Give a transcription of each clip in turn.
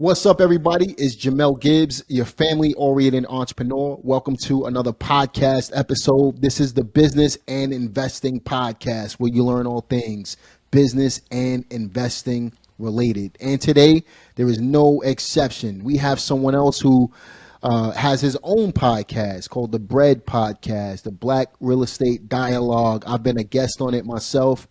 What's up, everybody? It's Jamel Gibbs, your family-oriented entrepreneur. Welcome to another podcast episode. This is the Business and Investing Podcast, where you learn all things business and investing related. And today, there is no exception. We have someone else who has his own podcast called the Bread Podcast, the Black Real Estate Dialogue. I've been a guest on it myself.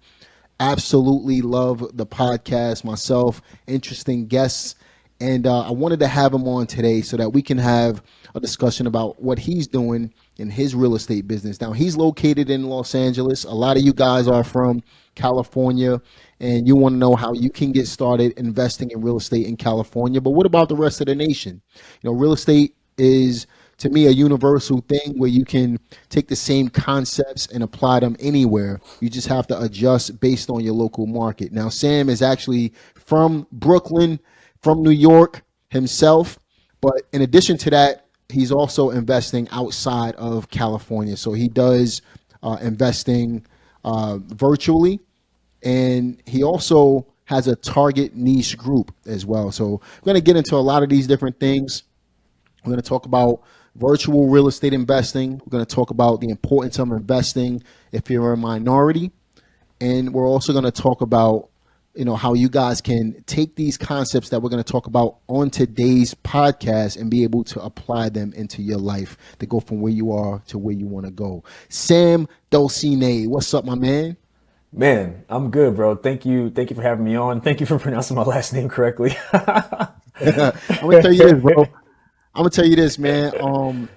Absolutely love the podcast myself. Interesting guests. And I wanted to have him on today so that we can have a discussion about what he's doing in his real estate business. Now, he's located in Los Angeles. A lot of you guys are from California, and you want to know how you can get started investing in real estate in California. But what about the rest of the nation? You know, real estate is, to me, a universal thing where you can take the same concepts and apply them anywhere. You just have to adjust based on your local market. Now, Sam is actually from Brooklyn, from New York himself, but in addition to that, he's also investing outside of California. So he does investing virtually, and he also has a target niche group as well. So we're going to get into a lot of these different things. We're going to talk about virtual real estate investing. We're going to talk about the importance of investing if you're a minority, and we're also going to talk about how you guys can take these concepts that we're going to talk about on today's podcast and be able to apply them into your life to go from where you are to where you want to go. Sam Dolcine, what's up, my man? Man, I'm good, bro. Thank you. Thank you for having me on. Thank you for pronouncing my last name correctly. I'm going to tell you this, bro. I'm going to tell you this, man.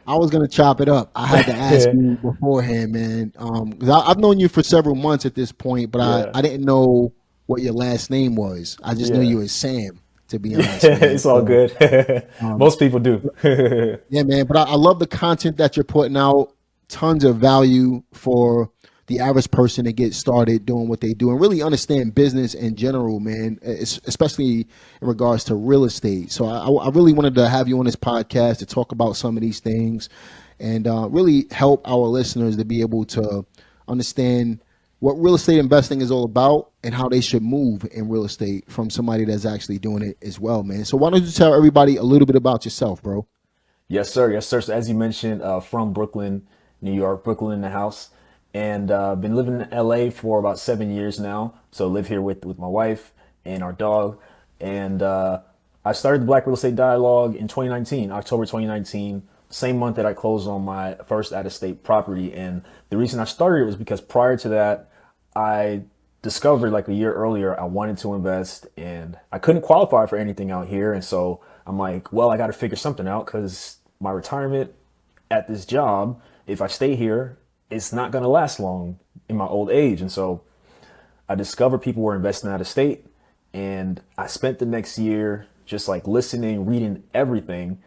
I was going to chop it up. I had to ask you beforehand, man, because I've known you for several months at this point, but I didn't know what your last name was. I just knew you as Sam, to be honest. It's all good. Most people do. Yeah, man. But I love the content that you're putting out. Tons of value for the average person to get started doing what they do and really understand business in general, man, especially in regards to real estate. So I really wanted to have you on this podcast to talk about some of these things and really help our listeners to be able to understand what real estate investing is all about and how they should move in real estate from somebody that's actually doing it as well, man. So why don't you tell everybody a little bit about yourself, bro? Yes, sir. Yes, sir. So as you mentioned, from Brooklyn, New York, Brooklyn in the house, and been living in LA for about 7 years now. So live here with my wife and our dog. And I started the Black Real Estate Dialogue in 2019, October 2019. Same month that I closed on my first out-of-state property. And the reason I started it was because prior to that, I discovered like a year earlier, I wanted to invest and I couldn't qualify for anything out here. And so I'm like, well, I got to figure something out because my retirement at this job, if I stay here, it's not going to last long in my old age. And so I discovered people were investing out of state. And I spent the next year just like listening, reading everything.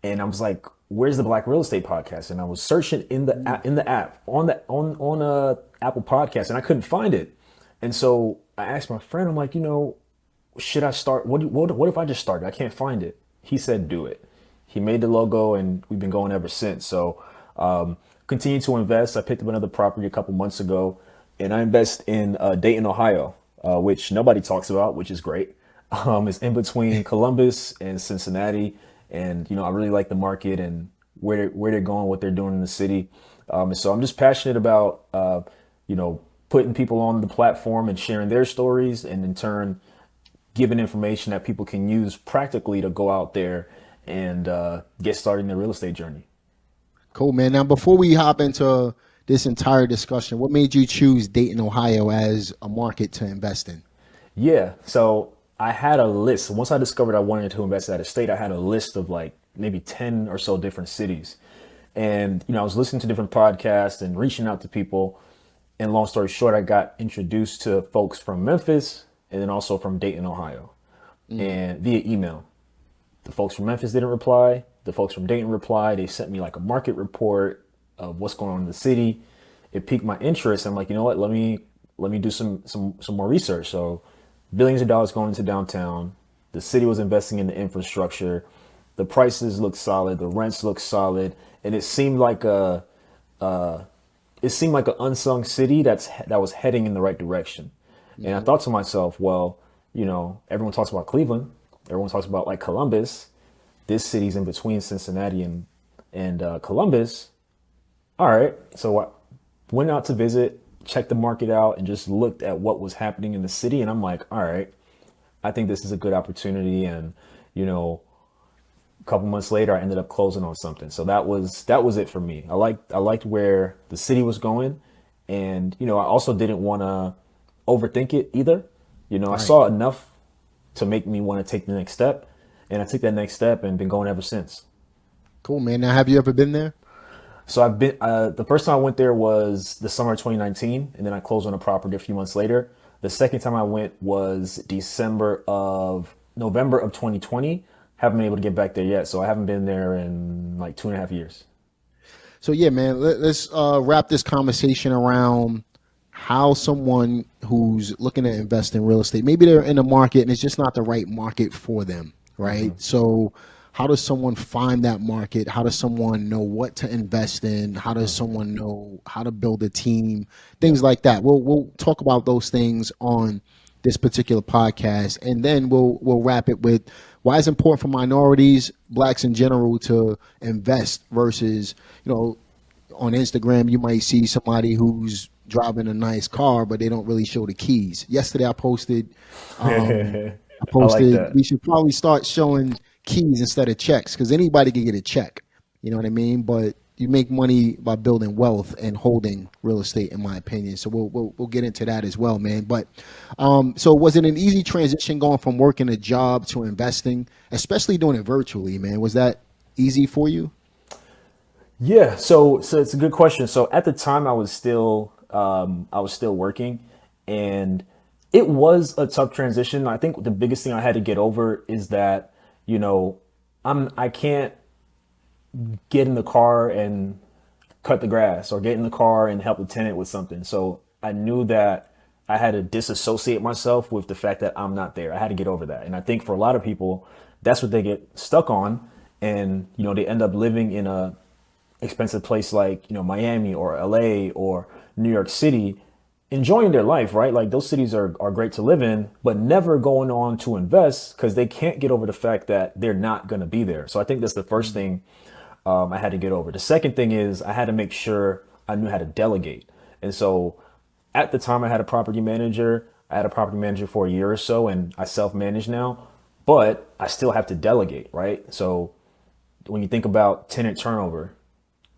And I was like, where's the Black Real Estate Podcast? And I was searching in the app on Apple Podcast, and I couldn't find it. And so I asked my friend, I'm like, should I start? What if I just started? I can't find it. He said, do it. He made the logo, and we've been going ever since. So continue to invest. I picked up another property a couple months ago, and I invest in Dayton, Ohio, which nobody talks about, which is great. It's in between Columbus and Cincinnati. And, I really like the market and where they're going, what they're doing in the city. And so I'm just passionate about, putting people on the platform and sharing their stories and in turn giving information that people can use practically to go out there and get started in their real estate journey. Cool, man. Now, before we hop into this entire discussion, what made you choose Dayton, Ohio as a market to invest in? Yeah, so I had a list. Once I discovered I wanted to invest out of state, I had a list of like maybe 10 or so different cities. And, I was listening to different podcasts and reaching out to people. And long story short, I got introduced to folks from Memphis and then also from Dayton, Ohio, and via email. The folks from Memphis didn't reply. The folks from Dayton replied. They sent me like a market report of what's going on in the city. It piqued my interest. I'm like, you know what? Let me do some more research. So billions of dollars going into downtown. The city was investing in the infrastructure. The prices looked solid. The rents looked solid, and it seemed like an unsung city that was heading in the right direction. And I thought to myself, well, everyone talks about Cleveland. everyone talks about like Columbus. This city's in between Cincinnati and Columbus. All right, so I went out to visit, checked the market out, and just looked at what was happening in the city. And I'm like, all right, I think this is a good opportunity. And you know, a couple months later, I ended up closing on something. So that was it for me. I liked where the city was going, and you know, I also didn't want to overthink it either. You know, I Right. saw enough to make me want to take the next step, and I took that next step and been going ever since. Cool, man. Now, have you ever been there? So I've been the first time I went there was the summer of 2019, and then I closed on a property a few months later. The second time I went was November of 2020. Haven't been able to get back there yet, so I haven't been there in like 2.5 years. So yeah, man, let's wrap this conversation around how someone who's looking to invest in real estate, maybe they're in a market and it's just not the right market for them, right? So how does someone find that market? How does someone know what to invest in? How does someone know how to build a team? Things like that. We'll talk about those things on this particular podcast, and then we'll wrap it with why it's important for minorities, blacks in general, to invest versus, you know, on Instagram, you might see somebody who's driving a nice car, but they don't really show the keys. Yesterday, um, I I like posted, that. we should probably start showing keys instead of checks because anybody can get a check. You know what I mean? But you make money by building wealth and holding real estate, in my opinion. So we'll get into that as well, man. But so was it an easy transition going from working a job to investing, especially doing it virtually, man? Was that easy for you? Yeah, so it's a good question. So at the time, I was still working, and it was a tough transition. I think the biggest thing I had to get over is that you know I can't get in the car and cut the grass or get in the car and help the tenant with something. So I knew that I had to disassociate myself with the fact that I'm not there. I had to get over that. And I think for a lot of people, that's what they get stuck on. And, you know, they end up living in a expensive place like, you know, Miami or LA or New York City, enjoying their life, right? Like those cities are great to live in, but never going on to invest because they can't get over the fact that they're not going to be there. So I think that's the first thing I had to get over. The second thing is I had to make sure I knew how to delegate. And so at the time I had a property manager. I had a property manager for a year or so and I self-manage now, but I still have to delegate, right? So when you think about tenant turnover,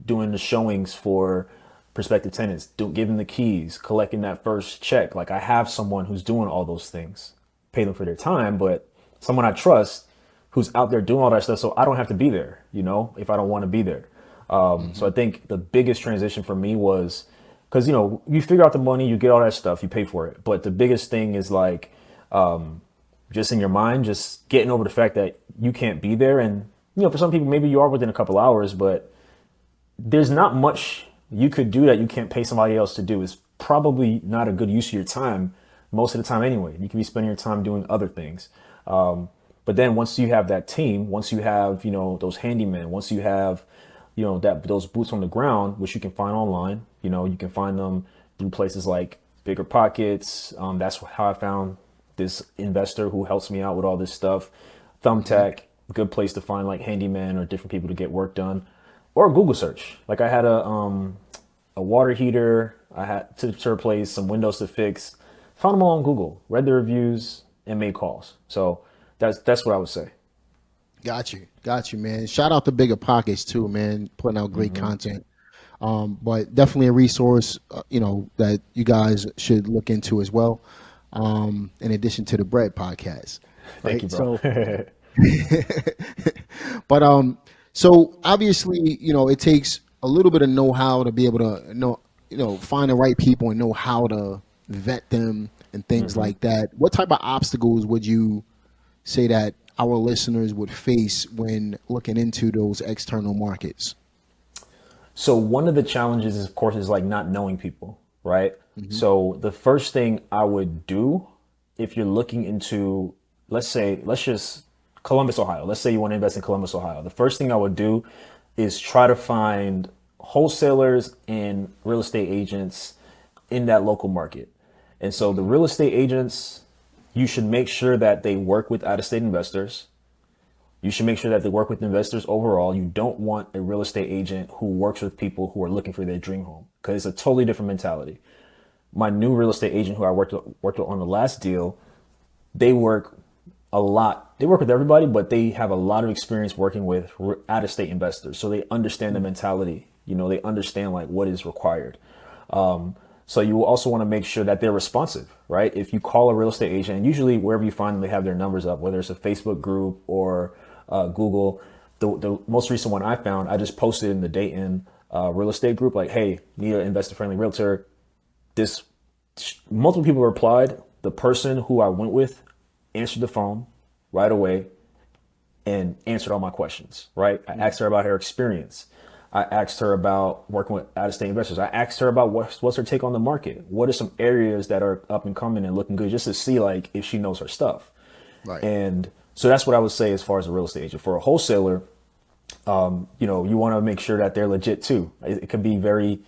doing the showings for prospective tenants, giving the keys, collecting that first check. Like I have someone who's doing all those things, pay them for their time, but someone I trust who's out there doing all that stuff. So I don't have to be there, you know, if I don't want to be there. So I think the biggest transition for me was because, you know, you figure out the money, you get all that stuff, you pay for it. But the biggest thing is like just in your mind, just getting over the fact that you can't be there. And, you know, for some people, maybe you are within a couple hours, but there's not much you could do that you can't pay somebody else to do. Is probably not a good use of your time most of the time anyway. You can be spending your time doing other things. But then once you have that team, once you have, you know, those handymen, once you have, you know, that those boots on the ground, which you can find online, you know, you can find them through places like Bigger Pockets. That's how I found this investor who helps me out with all this stuff. Thumbtack, good place to find like handyman or different people to get work done, or a Google search. Like I had a water heater, I had to replace some windows to fix. Found them all on Google, read the reviews, and made calls. So that's what I would say. Got you, man. Shout out to Bigger Pockets too, man, putting out great content. But definitely a resource, you know, that you guys should look into as well. In addition to the Bread podcast, Thank you, right? bro. So, but so obviously, you know, it takes a little bit of know-how to be able to know, you know, find the right people and know how to vet them and things like that. What type of obstacles would you say that our listeners would face when looking into those external markets? So one of the challenges, of course, is like not knowing people, right? So the first thing I would do if you're looking into, let's just Columbus, Ohio. Let's say you want to invest in Columbus, Ohio. The first thing I would do is try to find wholesalers and real estate agents in that local market. And so the real estate agents, you should make sure that they work with out-of-state investors. You should make sure that they work with investors overall. You don't want a real estate agent who works with people who are looking for their dream home, because it's a totally different mentality. My new real estate agent who I worked with on the last deal, they work a lot. They work with everybody, but they have a lot of experience working with out-of-state investors. So they understand the mentality. You know, they understand like what is required. So you also want to make sure that they're responsive, right? If you call a real estate agent, and usually wherever you find them, they have their numbers up, whether it's a Facebook group or Google. The most recent one I found, I just posted in the Dayton real estate group, like, hey, need an investor-friendly realtor. This multiple people replied. The person who I went with answered the phone right away and answered all my questions, right? I asked her about her experience. I asked her about working with out-of-state investors. I asked her about what's her take on the market. What are some areas that are up and coming and looking good, just to see like if she knows her stuff. Right. And so that's what I would say as far as a real estate agent. For a wholesaler, you know, you want to make sure that they're legit too. It can be very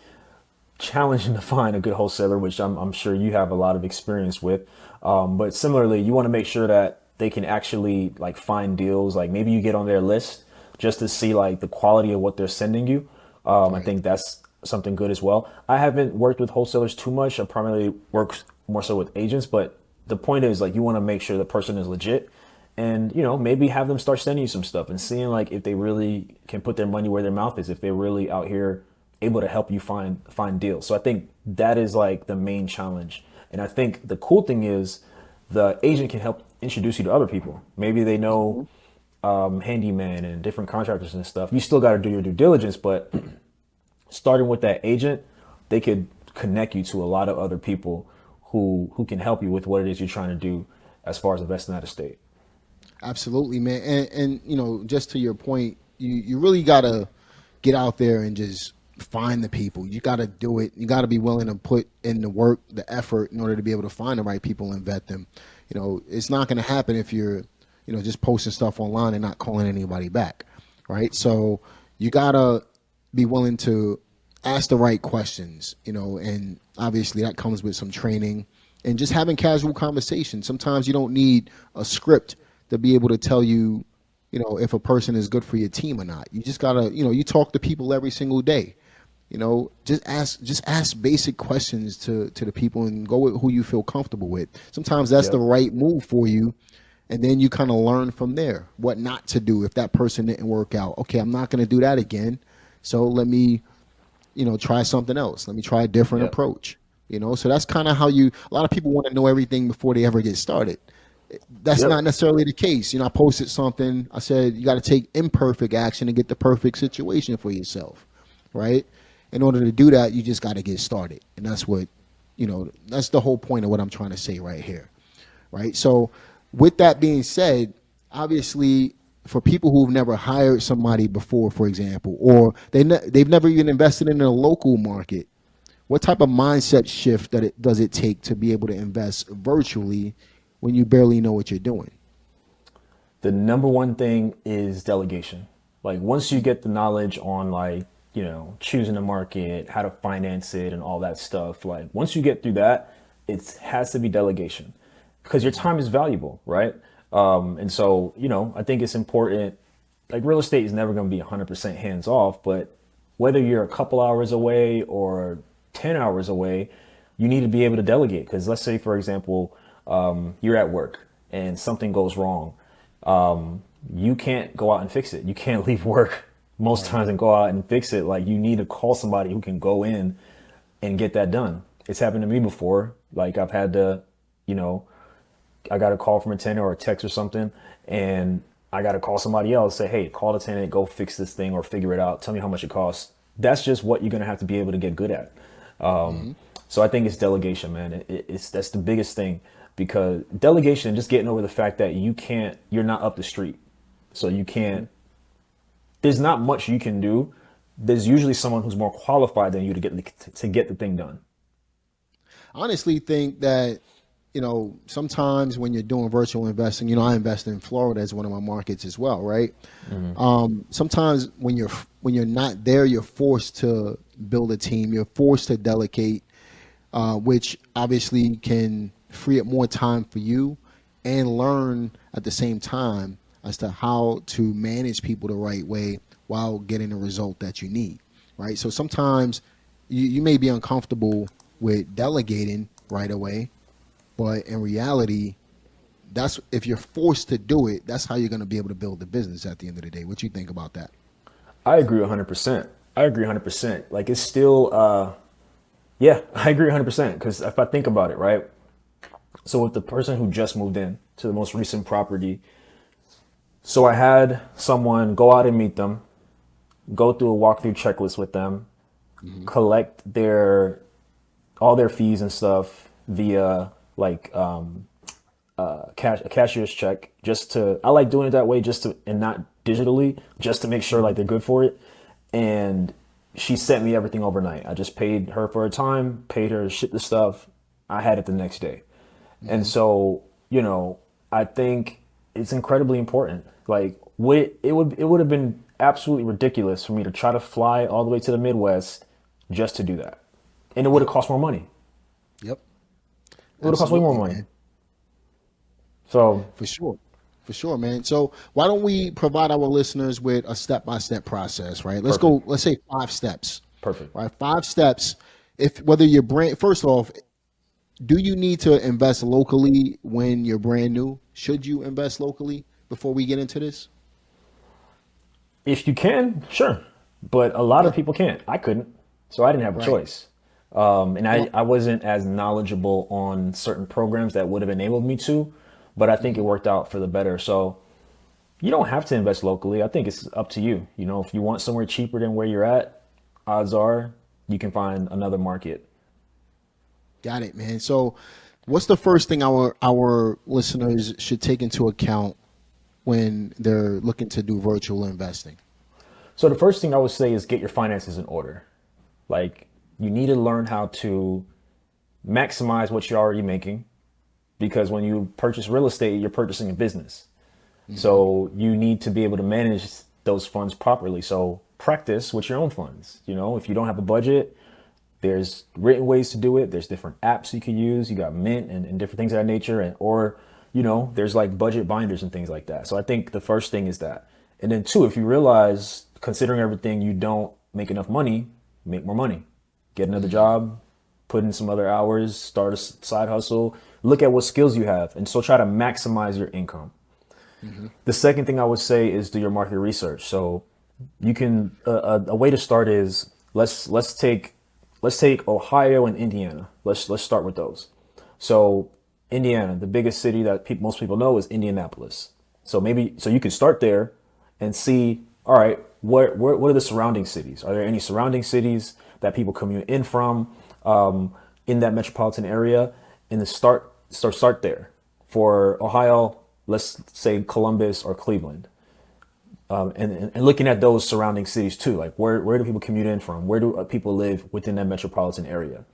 challenging to find a good wholesaler, which I'm sure you have a lot of experience with. But similarly, you want to make sure that they can actually like find deals. Like maybe you get on their list just to see like the quality of what they're sending you. I think that's something good as well. I haven't worked with wholesalers too much. I primarily work more so with agents, but the point is like you want to make sure the person is legit, and you know, maybe have them start sending you some stuff and seeing like if they really can put their money where their mouth is, if they're really out here able to help you find deals. So I think that is like the main challenge. And I think the cool thing is the agent can help introduce you to other people. Maybe they know handyman and different contractors and stuff. You still got to do your due diligence, but starting with that agent, they could connect you to a lot of other people who can help you with what it is you're trying to do as far as investing out of state. Absolutely, man. And you know, just to your point, you really gotta get out there and just find the people. You gotta do it. You gotta be willing to put in the work, the effort in order to be able to find the right people and vet them. You know, it's not gonna happen if you're, you know, just posting stuff online and not calling anybody back, right? So you gotta be willing to ask the right questions, you know, and obviously that comes with some training and just having casual conversations. Sometimes you don't need a script to be able to tell you, you know, if a person is good for your team or not. You just gotta, you know, you talk to people every single day. You know, just ask basic questions to the people and go with who you feel comfortable with. Sometimes that's the right move for you. And then you kind of learn from there what not to do if that person didn't work out. Okay, I'm not going to do that again. So let me, you know, try something else. Let me try a different approach. You know, so that's kind of how a lot of people want to know everything before they ever get started. That's not necessarily the case. You know, I posted something. I said you got to take imperfect action to get the perfect situation for yourself, right? In order to do that, you just got to get started. And that's what, you know, that's the whole point of what I'm trying to say right here, right? So with that being said, obviously for people who've never hired somebody before, for example, or they've never even invested in a local market, what type of mindset shift does it take to be able to invest virtually when you barely know what you're doing? The number one thing is delegation. Like once you get the knowledge on like, you know, choosing the market, how to finance it and all that stuff, like once you get through that, it has to be delegation because your time is valuable, right? And so, you know, I think it's important, like real estate is never going to be 100% hands off, but whether you're a couple hours away or 10 hours away, you need to be able to delegate. Because let's say, for example, you're at work and something goes wrong. You can't go out and fix it. You can't leave work most times and go out and fix it. Like you need to call somebody who can go in and get that done. It's happened to me before. Like I've had to, you know, I got a call from a tenant or a text or something, and I got to call somebody else, say, hey, call the tenant, go fix this thing or figure it out. Tell me how much it costs. That's just what you're going to have to be able to get good at. So I think it's delegation, man. That's the biggest thing, because delegation and just getting over the fact that you're not up the street. So you can't, there's not much you can do. There's usually someone who's more qualified than you to get the thing done. I honestly think that, you know, sometimes when you're doing virtual investing, you know, I invest in Florida as one of my markets as well, right? Sometimes when you're not there, you're forced to build a team. You're forced to delegate, which obviously can free up more time for you and learn at the same time as to how to manage people the right way while getting the result that you need, right? So sometimes you may be uncomfortable with delegating right away, but in reality, that's if you're forced to do it, that's how you're going to be able to build the business at the end of the day. What you think about that? I agree 100%. I agree 100%. Like it's still, yeah, I agree 100%. Because if I think about it, right? So with the person who just moved in to the most recent property, so I had someone go out and meet them, go through a walkthrough checklist with them, collect their all their fees and stuff via like a cashier's check. Just to I like doing it that way, just to and not digitally, just to make sure like they're good for it. And she sent me everything overnight. I just paid her for her time, paid her to ship the stuff. I had it the next day. And so, I think it's incredibly important. Like it would have been absolutely ridiculous for me to try to fly all the way to the Midwest just to do that. And it would have cost more money. Yep. It would have cost way more money. Man. So For sure, man. So why don't we provide our listeners with a step-by-step process, right? Let's say 5 steps. perfect. Right? 5 steps. If whether you're first off, do you need to invest locally when you're brand new? Should you invest locally before we get into this? If you can, sure. But a lot of people can't. I couldn't. So I didn't have a Right. choice. And I wasn't as knowledgeable on certain programs that would have enabled me to, but I think it worked out for the better. So you don't have to invest locally. I think it's up to you. If you want somewhere cheaper than where you're at, odds are you can find another market. Got it, man. So what's the first thing our listeners should take into account when they're looking to do virtual investing? So the first thing I would say is get your finances in order. Like you need to learn how to maximize what you're already making, because when you purchase real estate, you're purchasing a business. So you need to be able to manage those funds properly. So practice with your own funds. If you don't have a budget, there's written ways to do it. There's different apps you can use. You got Mint and different things of that nature. Or there's like budget binders and things like that. So I think the first thing is that. And then 2, if you realize, considering everything, you don't make enough money, make more money. Get another job, put in some other hours, start a side hustle, look at what skills you have. And so try to maximize your income. The second thing I would say is do your market research. So you can, a way to start is let's take Ohio and Indiana. Let's start with those. So Indiana, the biggest city that most people know is Indianapolis. So you can start there and see, all right, what are the surrounding cities? Are there any surrounding cities that people commute in from in that metropolitan area? And then start there. For Ohio, let's say Columbus or Cleveland. And looking at those surrounding cities too, like where do people commute in from? Where do people live within that metropolitan area?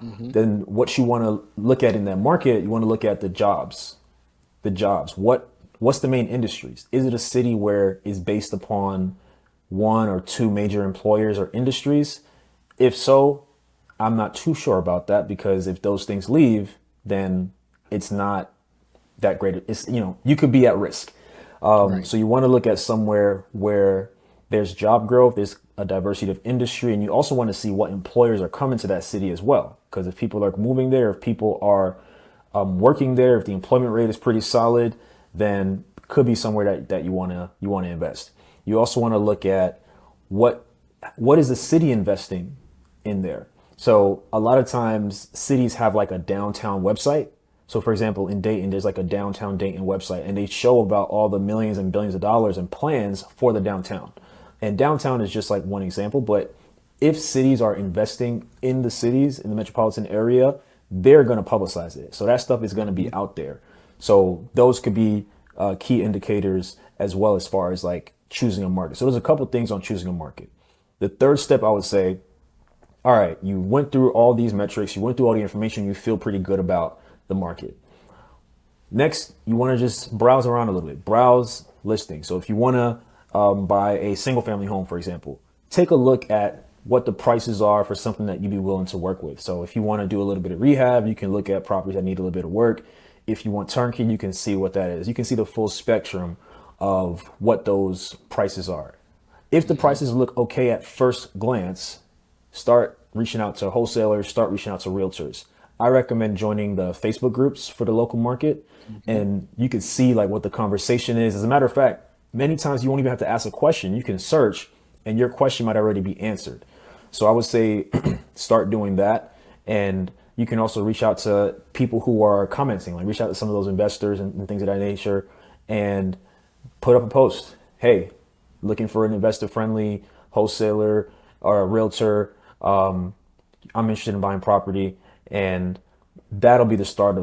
Then what you want to look at in that market, you want to look at the jobs. What's the main industries? Is it a city where it's based upon 1 or 2 major employers or industries? If so, I'm not too sure about that, because if those things leave, then it's not that great. It's, you could be at risk. Right. So you want to look at somewhere where there's job growth, there's a diversity of industry, and you also want to see what employers are coming to that city as well. Because if people are moving there, if people are working there, if the employment rate is pretty solid, then it could be somewhere that you want to invest. You also want to look at what is the city investing in there. So a lot of times cities have like a downtown website. So for example, in Dayton, there's like a downtown Dayton website, and they show about all the millions and billions of dollars in plans for the downtown. And downtown is just like one example, but if cities are investing in the cities in the metropolitan area, they're going to publicize it. So that stuff is going to be out there. So those could be key indicators as well, as far as like choosing a market. So there's a couple things on choosing a market. The third step, I would say, all right, you went through all these metrics, you went through all the information, you feel pretty good about the market. Next, you want to just browse around a little bit, browse listings. So if you want to buy a single family home, for example, take a look at what the prices are for something that you'd be willing to work with. So if you want to do a little bit of rehab, you can look at properties that need a little bit of work. If you want turnkey, you can see what that is. You can see the full spectrum of what those prices are. If the prices look okay at first glance, start reaching out to wholesalers, start reaching out to realtors. I recommend joining the Facebook groups for the local market, and you can see like what the conversation is. As a matter of fact, many times you won't even have to ask a question. You can search and your question might already be answered. So I would say start doing that. And you can also reach out to people who are commenting, like reach out to some of those investors and things of that nature, and put up a post. Hey, looking for an investor friendly wholesaler or a realtor. I'm interested in buying property, and that'll be the start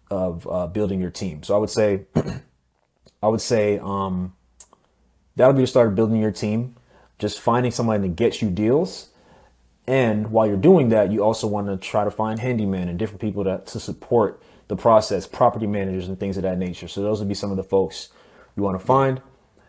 of building your team. So I would say that'll be the start of building your team. Just finding somebody to get you deals. And while you're doing that, you also want to try to find handyman and different people to support the process, property managers and things of that nature. So those would be some of the folks you want to find.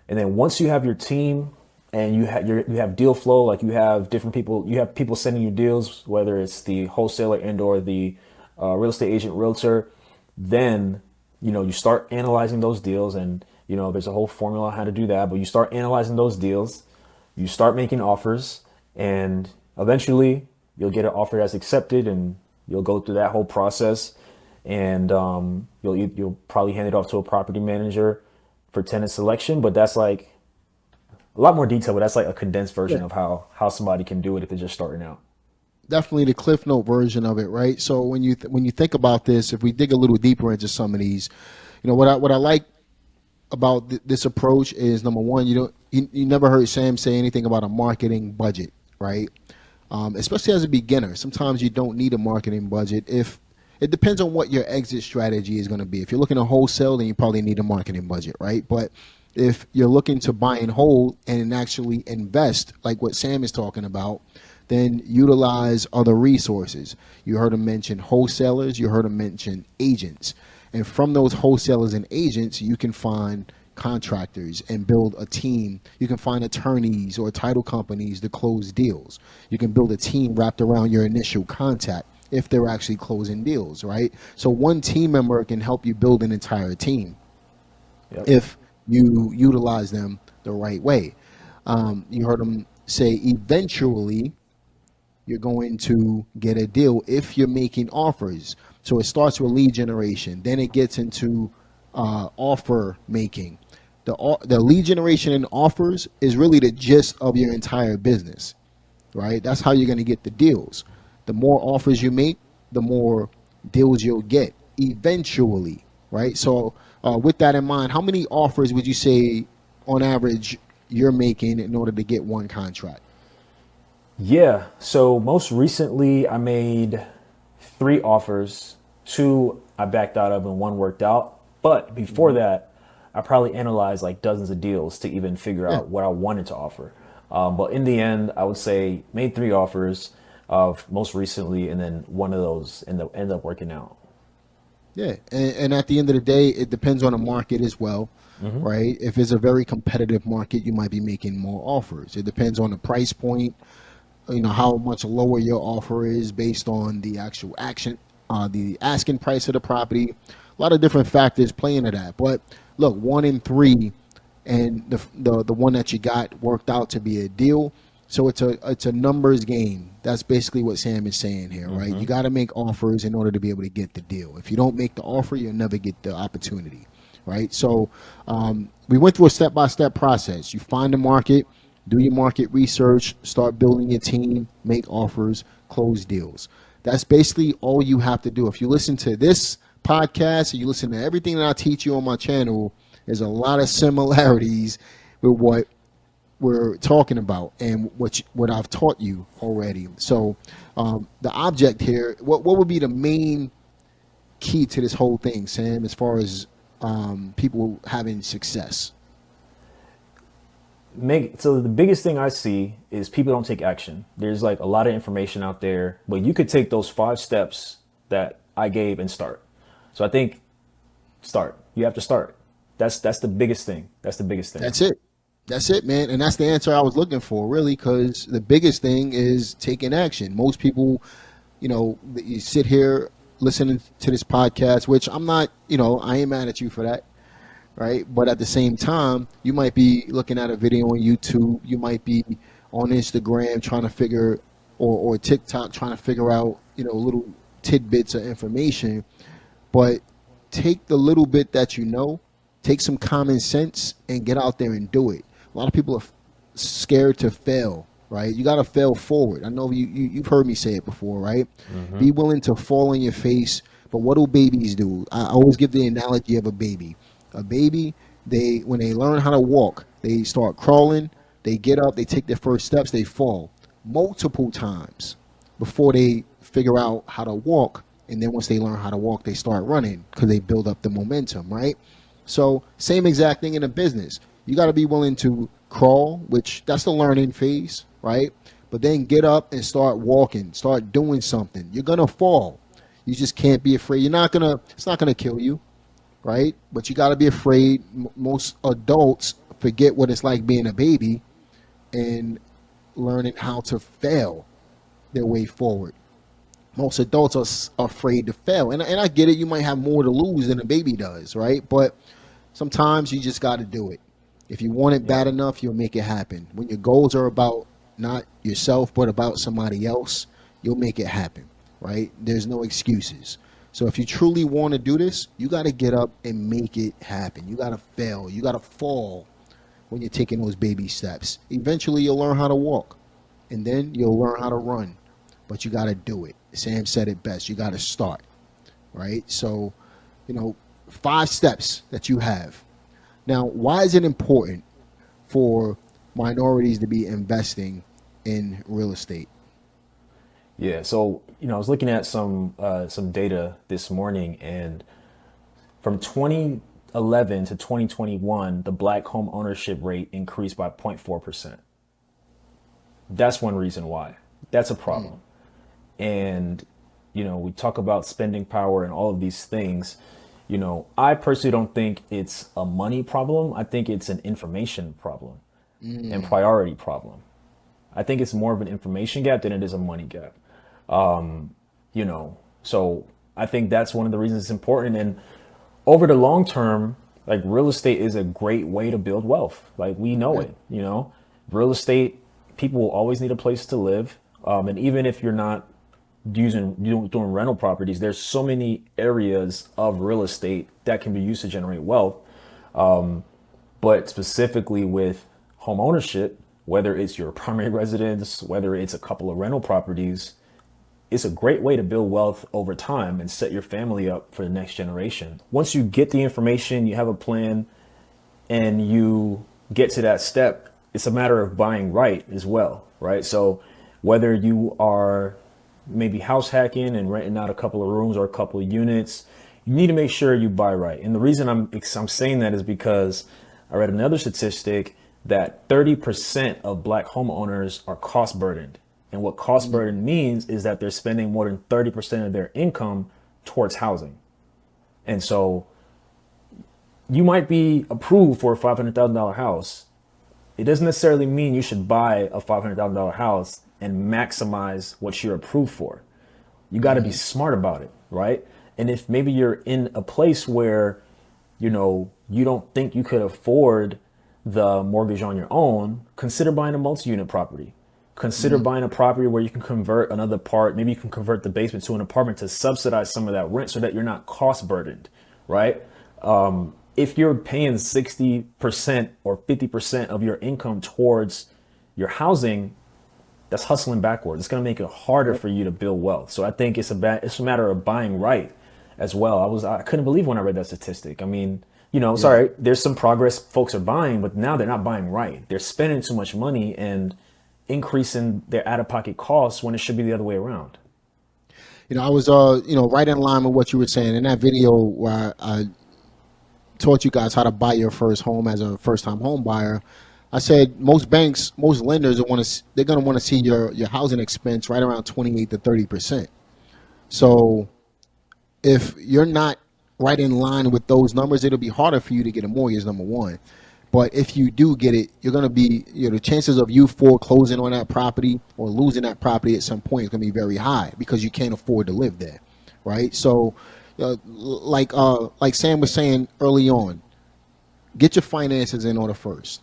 And then once you have your team and you have deal flow, like you have different people, you have people sending you deals, whether it's the wholesaler and or the real estate agent realtor, then, you start analyzing those deals. And, there's a whole formula on how to do that, but you start analyzing those deals, you start making offers, and eventually you'll get an offer that's accepted, and you'll go through that whole process, and you'll probably hand it off to a property manager for tenant selection. But that's like a lot more detail, but that's like a condensed version of how somebody can do it if they're just starting out. Definitely the Cliff Note version of it, right? So when you think about this, if we dig a little deeper into some of these, what I like about this approach is, number one, you never heard Sam say anything about a marketing budget, right? Especially as a beginner, sometimes you don't need a marketing budget. If it depends on what your exit strategy is going to be. If you're looking to wholesale, then you probably need a marketing budget, right? But if you're looking to buy and hold and actually invest, like what Sam is talking about, then utilize other resources. You heard him mention wholesalers, you heard him mention agents. And from those wholesalers and agents, you can find contractors and build a team. You can find attorneys or title companies to close deals. You can build a team wrapped around your initial contact if they're actually closing deals, right? So one team member can help you build an entire team if you utilize them the right way. You heard them say eventually you're going to get a deal if you're making offers. So it starts with lead generation, then it gets into offer making. The lead generation and offers is really the gist of your entire business, right? That's how you're going to get the deals. The more offers you make, the more deals you'll get eventually, right? So with that in mind, how many offers would you say on average you're making in order to get one contract? Yeah. So most recently I made 3 offers, 2 I backed out of and 1 worked out. But before that, I probably analyzed like dozens of deals to even figure out what I wanted to offer. But in the end, I would say made 3 offers of most recently, and then one of those ended up working out. Yeah, and at the end of the day, it depends on the market as well, right? If it's a very competitive market, you might be making more offers. It depends on the price point, how much lower your offer is based on the actual action, the asking price of the property. A lot of different factors play into that. But look, 1 in 3, and the one that you got worked out to be a deal. So it's a numbers game. That's basically what Sam is saying here, right? You got to make offers in order to be able to get the deal. If you don't make the offer, you'll never get the opportunity, right? So we went through a step-by-step process. You find the market, do your market research, start building your team, make offers, close deals. That's basically all you have to do. If you listen to this podcast, and you listen to everything that I teach you on my channel, there's a lot of similarities with what we're talking about and what I've taught you already. So the object here, what would be the main key to this whole thing, Sam, as far as people having success? So the biggest thing I see is people don't take action. There's like a lot of information out there, but you could take those 5 steps that I gave and start. So I think start. You have to start. That's the biggest thing. That's the biggest thing. That's it, man. And that's the answer I was looking for, really, because the biggest thing is taking action. Most people, you sit here listening to this podcast, which I'm not, I ain't mad at you for that, right? But at the same time, you might be looking at a video on YouTube. You might be on Instagram trying to figure, or TikTok trying to figure out, little tidbits of information. But take the little bit that take some common sense and get out there and do it. A lot of people are scared to fail, right? You got to fail forward. I know you've heard me say it before, right? Be willing to fall on your face. But what do babies do? I always give the analogy of a baby. A baby, when they learn how to walk, they start crawling, they get up, they take their first steps, they fall multiple times before they figure out how to walk. And then once they learn how to walk, they start running because they build up the momentum, right? So same exact thing in a business. You got to be willing to crawl, which that's the learning phase, right? But then get up and start walking, start doing something. You're going to fall. You just can't be afraid. It's not going to kill you, right? But you got to be afraid. Most adults forget what it's like being a baby and learning how to fail their way forward. Most adults are afraid to fail. And I get it. You might have more to lose than a baby does, right? But sometimes you just got to do it. If you want it bad enough, you'll make it happen. When your goals are about not yourself, but about somebody else, you'll make it happen, right? There's no excuses. So if you truly want to do this, you got to get up and make it happen. You got to fail. You got to fall when you're taking those baby steps. Eventually, you'll learn how to walk, and then you'll learn how to run. But you got to do it. Sam said it best. You got to start, right? So, 5 steps that you have. Now, why is it important for minorities to be investing in real estate? Yeah, so I was looking at some data this morning, and from 2011 to 2021, the black home ownership rate increased by 0.4%. That's one reason why. That's a problem. And we talk about spending power and all of these things. I personally don't think it's a money problem. I think it's an information problem and priority problem. I think it's more of an information gap than it is a money gap. So I think that's one of the reasons it's important. And over the long term, like, real estate is a great way to build wealth. Like, we know it, real estate, people will always need a place to live. And even if you're not doing rental properties, there's so many areas of real estate that can be used to generate wealth. But specifically with home ownership, whether it's your primary residence, whether it's a couple of rental properties, it's a great way to build wealth over time and set your family up for the next generation. Once you get the information, you have a plan, and you get to that step, it's a matter of buying right as well, right? So whether you are maybe house hacking and renting out a couple of rooms or a couple of units, you need to make sure you buy right. And the reason I'm saying that is because I read another statistic that 30% of black homeowners are cost burdened. And what cost burden means is that they're spending more than 30% of their income towards housing. And so you might be approved for a $500,000 house. It doesn't necessarily mean you should buy a $500,000 house and maximize what you're approved for. You got to be smart about it, right? And if maybe you're in a place where, you don't think you could afford the mortgage on your own, consider buying a multi-unit property. Consider buying a property where you can convert another part. Maybe you can convert the basement to an apartment to subsidize some of that rent so that you're not cost burdened, right? If you're paying 60% or 50% of your income towards your housing, that's hustling backwards. It's going to make it harder for you to build wealth. So I think it's a matter of buying right as well. I couldn't believe when I read that statistic. I mean, sorry, there's some progress folks are buying, but now they're not buying right. They're spending too much money and increasing their out-of-pocket costs when it should be the other way around. I was, right in line with what you were saying in that video where I taught you guys how to buy your first home as a first-time home buyer. I said most banks, most lenders they're going to want to see your housing expense right around 28 to 30%. So if you're not right in line with those numbers, it'll be harder for you to get a mortgage, number one. But if you do get it, you're going to be, the chances of you foreclosing on that property or losing that property at some point is going to be very high because you can't afford to live there, right? So, like Sam was saying early on, get your finances in order first,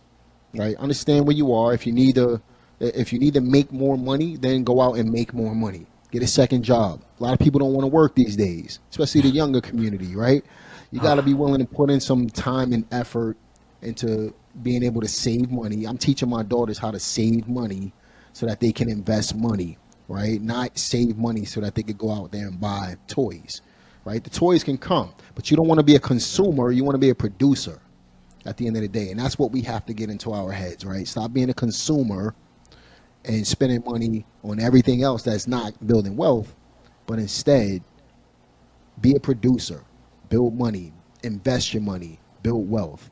right? Understand where you are. If you need to make more money, then go out and make more money. Get a second job. A lot of people don't want to work these days, especially the younger community, right? You got to be willing to put in some time and effort into being able to save money. I'm teaching my daughters how to save money so that they can invest money, right? Not save money so that they could go out there and buy toys, right? The toys can come, but you don't want to be a consumer. You want to be a producer at the end of the day. And that's what we have to get into our heads, right? Stop being a consumer and spending money on everything else that's not building wealth, but instead be a producer, build money, invest your money, build wealth.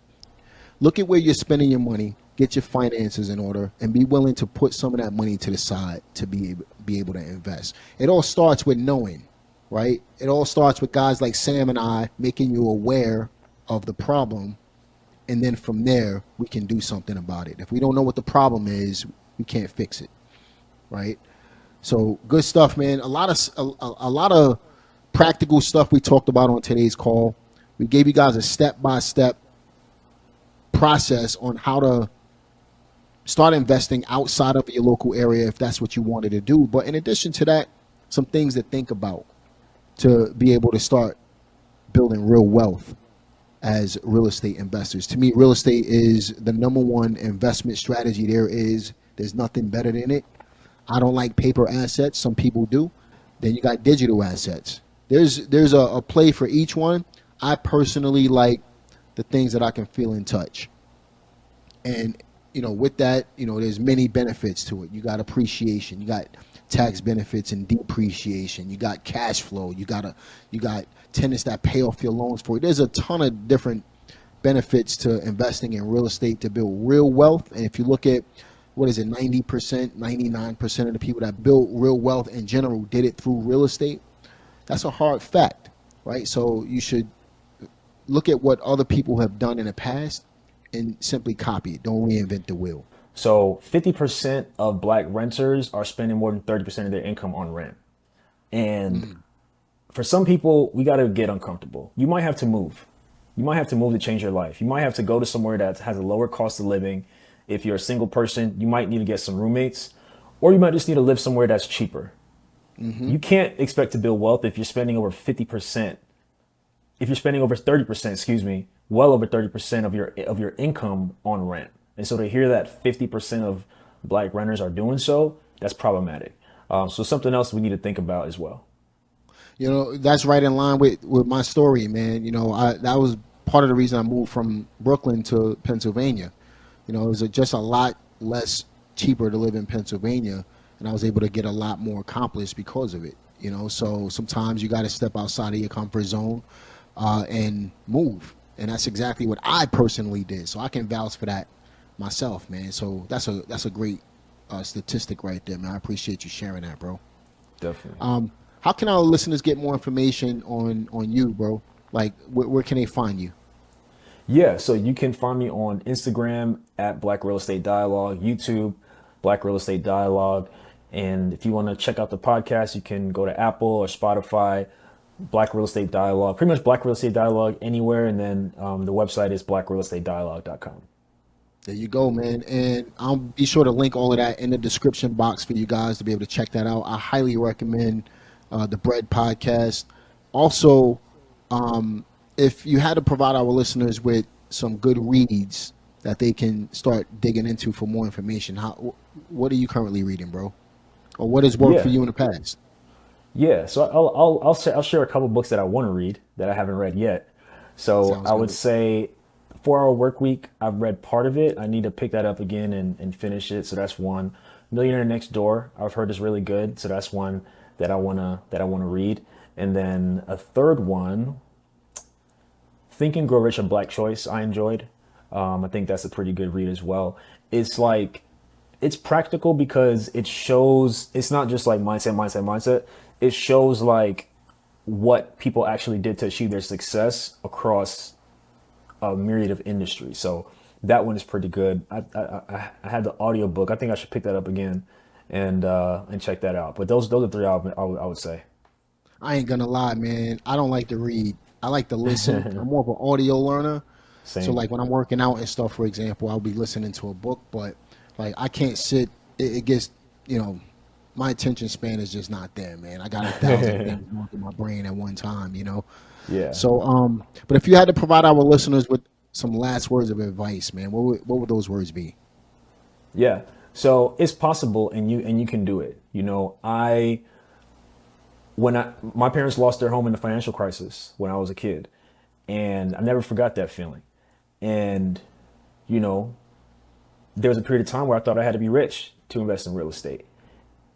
Look at where you're spending your money, get your finances in order, and be willing to put some of that money to the side to be able to invest. It all starts with knowing, right? It all starts with guys like Sam and I making you aware of the problem, and then from there we can do something about it. If we don't know what the problem is, we can't fix it, right? So good stuff, man. A lot of practical stuff we talked about on today's call. We gave you guys a step-by-step process on how to start investing outside of your local area if that's what you wanted to do. But in addition to that, some things to think about to be able to start building real wealth as real estate investors. To me, real estate is the number one investment strategy there is. There's nothing better than it. I don't like paper assets. Some people do. Then you got digital assets. There's a play for each one. I personally like the things that I can feel and touch. And, with that, there's many benefits to it. You got appreciation. You got tax benefits and depreciation. You got cash flow. You got tenants that pay off your loans for you. There's a ton of different benefits to investing in real estate to build real wealth. And if you look at, 90%, 99% of the people that built real wealth in general did it through real estate. That's a hard fact, right? So you should look at what other people have done in the past and simply copy it. Don't reinvent the wheel. So 50% of black renters are spending more than 30% of their income on rent. And for some people, we got to get uncomfortable. You might have to move. You might have to move to change your life. You might have to go to somewhere that has a lower cost of living. If you're a single person, you might need to get some roommates, or you might just need to live somewhere that's cheaper. You can't expect to build wealth if you're spending over 50%. If you're spending over 30%, well over 30% of your income on rent. And so to hear that 50% of black renters are doing so, that's problematic. So something else we need to think about as well. That's right in line with my story, man. That was part of the reason I moved from Brooklyn to Pennsylvania. It was just a lot less cheaper to live in Pennsylvania, and I was able to get a lot more accomplished because of it. So sometimes you got to step outside of your comfort zone and move, and that's exactly what I personally did. So I can vouch for that myself, man. So that's a great statistic right there, man. I appreciate you sharing that, bro. Definitely. How can our listeners get more information on you, bro? Like, where can they find you? Yeah, so you can find me on Instagram at Black Real Estate Dialogue, YouTube, Black Real Estate Dialogue. And if you want to check out the podcast, you can go to Apple or Spotify, Black Real Estate Dialogue, pretty much Black Real Estate Dialogue anywhere. And then the website is blackrealestatedialogue.com. There you go, man. And I'll be sure to link all of that in the description box for you guys to be able to check that out. I highly recommend the Bread podcast. Also, if you had to provide our listeners with some good reads that they can start digging into for more information, what are you currently reading, bro? Or what has worked for you in the past? Yeah, so I'll share a couple books that I want to read that I haven't read yet. So Sounds I would good. say 4 Hour Work Week. I've read part of it. I need to pick that up again and finish it. So that's one. Millionaire Next Door. I've heard is really good. So that's one that I wanna read. And then a third one, Think and Grow Rich, a Black Choice, I enjoyed. I think that's a pretty good read as well. It's practical because it shows, it's not just like mindset. It shows like what people actually did to achieve their success across a myriad of industries. So that one is pretty good. I had the audio book. I think I should pick that up again and check that out. But those are 3 I would say. I ain't gonna lie, man. I don't like to read. I like to listen. I'm more of an audio learner. So Same. like when I'm working out and stuff, for example, I'll be listening to a book, but like I can't sit. It gets, you know, my attention span is just not there, man. I got 1,000 things going through my brain at one time, you know. Yeah. So, but if you had to provide our listeners with some last words of advice, man, what would those words be? Yeah. So it's possible, and you can do it. You know, I when I my parents lost their home in the financial crisis when I was a kid, and I never forgot that feeling. And you know, there was a period of time where I thought I had to be rich to invest in real estate.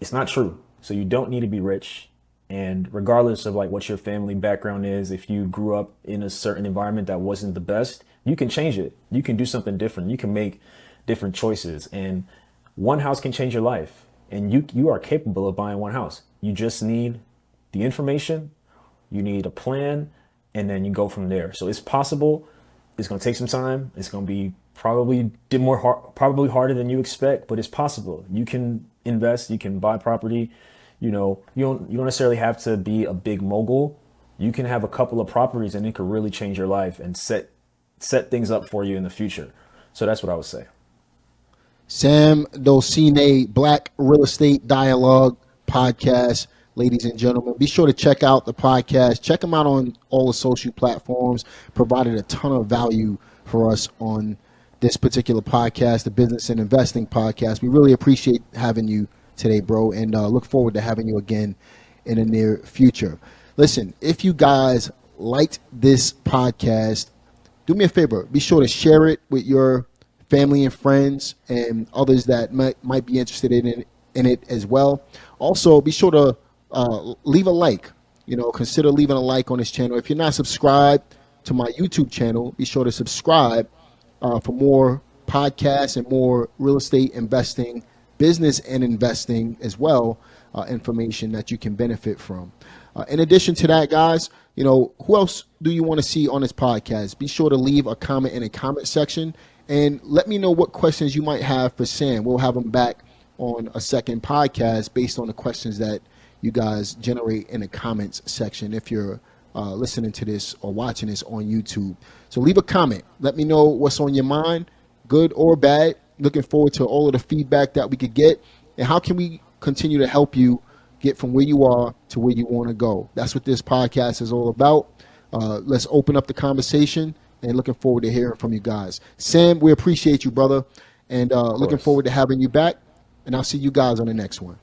It's not true. So you don't need to be rich. And regardless of like what your family background is, if you grew up in a certain environment that wasn't the best, you can change it. You can do something different. You can make different choices. And one house can change your life. And you are capable of buying one house. You just need the information, you need a plan, and then you go from there. So it's possible. It's going to take some time. It's going to be probably harder than you expect, but it's possible. You can invest, you can buy property. You know, you don't necessarily have to be a big mogul. You can have a couple of properties and it could really change your life and set things up for you in the future. So that's what I would say. Sam Dolcine, Black Real Estate Dialogue podcast. Ladies and gentlemen, be sure to check out the podcast. Check them out on all the social platforms. Provided a ton of value for us on this particular podcast, the Business and Investing podcast. We really appreciate having you today, bro, and look forward to having you again in the near future. Listen, if you guys liked this podcast, do me a favor. Be sure to share it with your family and friends and others that might be interested in it as well. Also, be sure to leave a like. You know, consider leaving a like on this channel. If you're not subscribed to my YouTube channel, be sure to subscribe for more podcasts and more real estate investing, business and investing as well, information that you can benefit from. In addition to that, guys, you know, who else do you want to see on this podcast? Be sure to leave a comment in the comment section and let me know what questions you might have for Sam. We'll have him back on a second podcast based on the questions that you guys generate in the comments section if you're listening to this or watching this on YouTube. So leave a comment. Let me know what's on your mind, good or bad. Looking forward to all of the feedback that we could get. And how can we continue to help you get from where you are to where you want to go? That's what this podcast is all about. Let's open up the conversation and looking forward to hearing from you guys. Sam, we appreciate you, brother. And looking forward to having you back. And I'll see you guys on the next one.